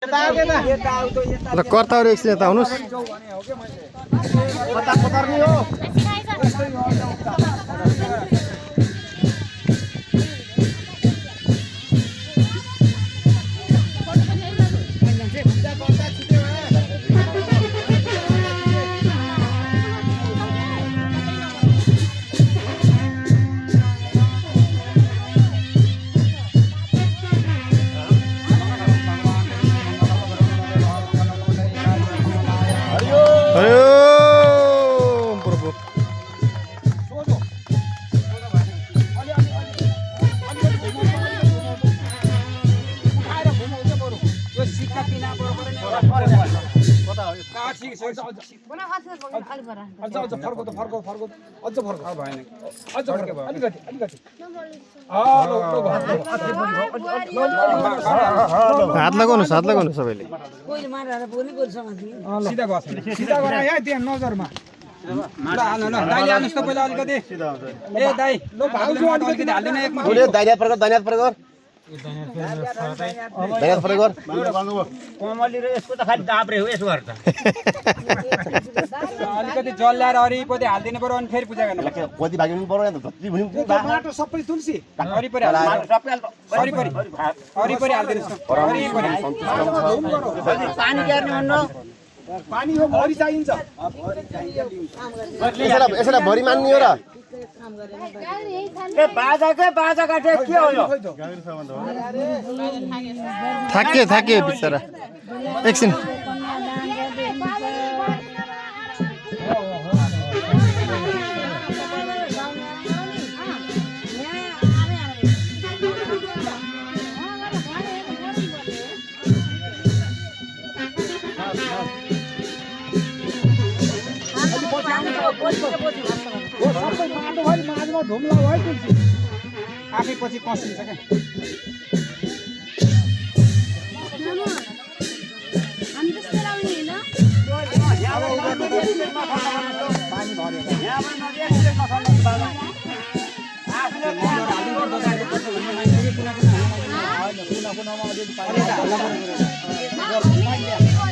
ल कर्ताहरु एकछिन यता आउनुस्। हात लगाउनुस् सबैले। सिधा गर है त्यहाँ नजरमा ल हाल्नु ल दाइले हाल्नुस् त पहिला अलिकति ए दाइ ल भाउजू अलिकति हाल्दैन एक मिनेट उले दाइया प्रयोग कोमली र यसको त खाली दाब्रे हो यसो गर्दा अलिकति जल ल्याएर अरिपति हाल्दिनु पर्यो अनि फेरि पूजा गर्नु कति भाग्नु पर्यो नि जति भुनि माटो सबै तुलसी वरिपरि वरिपरि हाल्दिनुस् पानी गर्ने भन्नु पानी हो भरि चाहिन्छ यसलाई भरि मान्ने हो र ए बाजा काटे के हो यो थाके बिचरा एकछिन माझमा धुम्ला है तुलसी आफै पछि कसिन्छ क्या